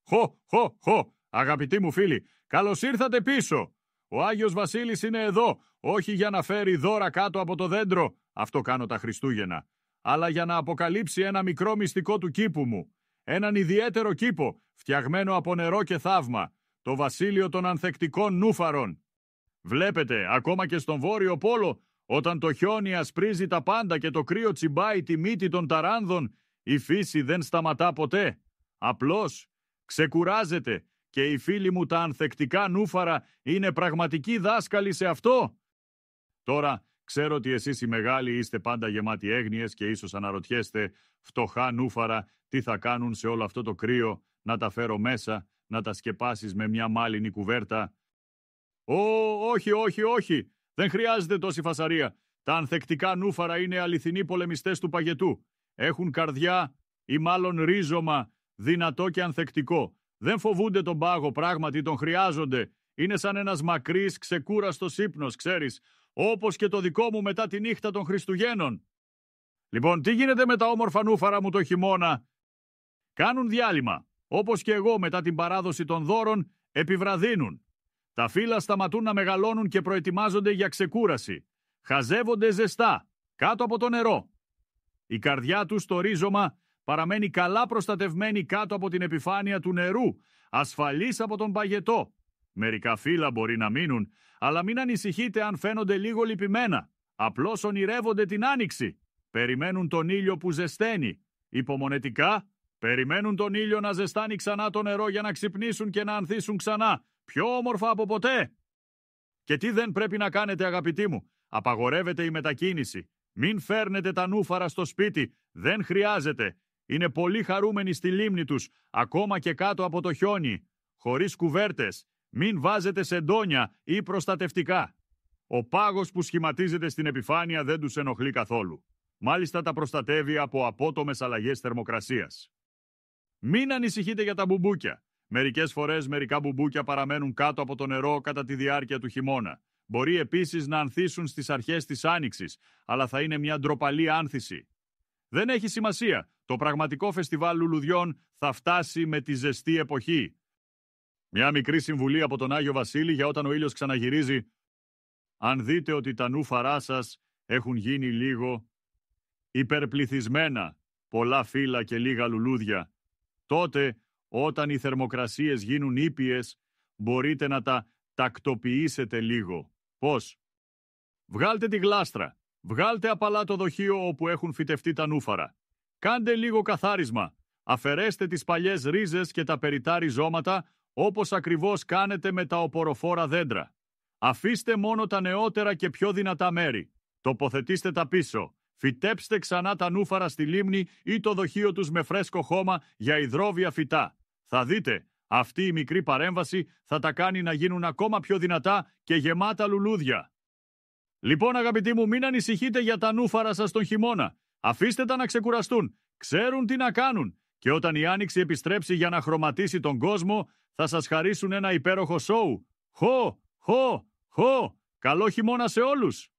Χω, χω, χω. Αγαπητοί μου φίλοι, καλώς ήρθατε πίσω. Ο Άγιος Βασίλης είναι εδώ, όχι για να φέρει δώρα κάτω από το δέντρο, αυτό κάνω τα Χριστούγεννα, αλλά για να αποκαλύψει ένα μικρό μυστικό του κήπου μου. Έναν ιδιαίτερο κήπο, φτιαγμένο από νερό και θαύμα, το βασίλειο των ανθεκτικών νούφαρων. Βλέπετε, ακόμα και στον Βόρειο Πόλο, όταν το χιόνι ασπρίζει τα πάντα και το κρύο τσιμπάει τη μύτη των ταράνδων, η φύση δεν σταματά ποτέ. Απλώς ξεκουράζεται και οι φίλοι μου τα ανθεκτικά νούφαρα είναι πραγματικοί δάσκαλοι σε αυτό. Τώρα, ξέρω ότι εσείς οι μεγάλοι είστε πάντα γεμάτοι έγνοιες και ίσως αναρωτιέστε, φτωχά νούφαρα, τι θα κάνουν σε όλο αυτό το κρύο, να τα φέρω μέσα, να τα σκεπάσεις με μια μάλινη κουβέρτα. Όχι, δεν χρειάζεται τόση φασαρία. Τα ανθεκτικά νούφαρα είναι αληθινοί πολεμιστές του παγετού. Έχουν καρδιά ή μάλλον ρίζωμα, δυνατό και ανθεκτικό. Δεν φοβούνται τον πάγο, πράγματι τον χρειάζονται. Είναι σαν ένας μακρύς, ξεκούραστος ύπνος, ξέρεις, όπως και το δικό μου μετά τη νύχτα των Χριστουγέννων. Λοιπόν, τι γίνεται με τα όμορφα νούφαρα μου το χειμώνα? Κάνουν διάλειμμα. Όπως και εγώ μετά την παράδοση των δώρων, επιβραδύνουν. Τα φύλλα σταματούν να μεγαλώνουν και προετοιμάζονται για ξεκούραση. Χαζεύονται ζεστά, κάτω από το νερό. Η καρδιά τους, το ρίζωμα, παραμένει καλά προστατευμένη κάτω από την επιφάνεια του νερού, ασφαλής από τον παγετό. Μερικά φύλλα μπορεί να μείνουν, αλλά μην ανησυχείτε αν φαίνονται λίγο λυπημένα. Απλώς ονειρεύονται την άνοιξη. Περιμένουν τον ήλιο που ζεσταίνει. Υπομονετικά, περιμένουν τον ήλιο να ζεστάνει ξανά το νερό για να ξυπνήσουν και να ανθίσουν ξανά. Πιο όμορφα από ποτέ. Και τι δεν πρέπει να κάνετε, αγαπητοί μου? Απαγορεύεται η μετακίνηση. Μην φέρνετε τα νούφαρα στο σπίτι. Δεν χρειάζεται. Είναι πολύ χαρούμενοι στη λίμνη τους, ακόμα και κάτω από το χιόνι. Χωρίς κουβέρτες. Μην βάζετε σεντόνια ή προστατευτικά. Ο πάγος που σχηματίζεται στην επιφάνεια δεν τους ενοχλεί καθόλου. Μάλιστα τα προστατεύει από απότομες αλλαγές θερμοκρασίας. Μην ανησυχείτε για τα μπουμπούκια. Μερικές φορές μερικά μπουμπούκια παραμένουν κάτω από το νερό κατά τη διάρκεια του χειμώνα. Μπορεί επίσης να ανθίσουν στις αρχές της άνοιξης, αλλά θα είναι μια ντροπαλή άνθηση. Δεν έχει σημασία. Το πραγματικό φεστιβάλ λουλουδιών θα φτάσει με τη ζεστή εποχή. Μια μικρή συμβουλή από τον Άγιο Βασίλη για όταν ο ήλιος ξαναγυρίζει. Αν δείτε ότι τα νούφαρά σας έχουν γίνει λίγο υπερπληθυσμένα, πολλά φύλλα και λίγα λουλούδια, τότε όταν οι θερμοκρασίες γίνουν ήπιες, μπορείτε να τα τακτοποιήσετε λίγο. Πώς? Βγάλτε τη γλάστρα. Βγάλτε απαλά το δοχείο όπου έχουν φυτευτεί τα νούφαρα. Κάντε λίγο καθάρισμα. Αφαιρέστε τις παλιές ρίζες και τα περιττά ριζώματα, όπως ακριβώς κάνετε με τα οποροφόρα δέντρα. Αφήστε μόνο τα νεότερα και πιο δυνατά μέρη. Τοποθετήστε τα πίσω. Φυτέψτε ξανά τα νούφαρα στη λίμνη ή το δοχείο τους με φρέσκο χώμα για υδρόβια φυτά. Θα δείτε, αυτή η μικρή παρέμβαση θα τα κάνει να γίνουν ακόμα πιο δυνατά και γεμάτα λουλούδια. Λοιπόν, αγαπητοί μου, μην ανησυχείτε για τα νούφαρα σας τον χειμώνα. Αφήστε τα να ξεκουραστούν. Ξέρουν τι να κάνουν. Και όταν η άνοιξη επιστρέψει για να χρωματίσει τον κόσμο, θα σας χαρίσουν ένα υπέροχο σόου. Χω, χω, χω. Καλό χειμώνα σε όλους!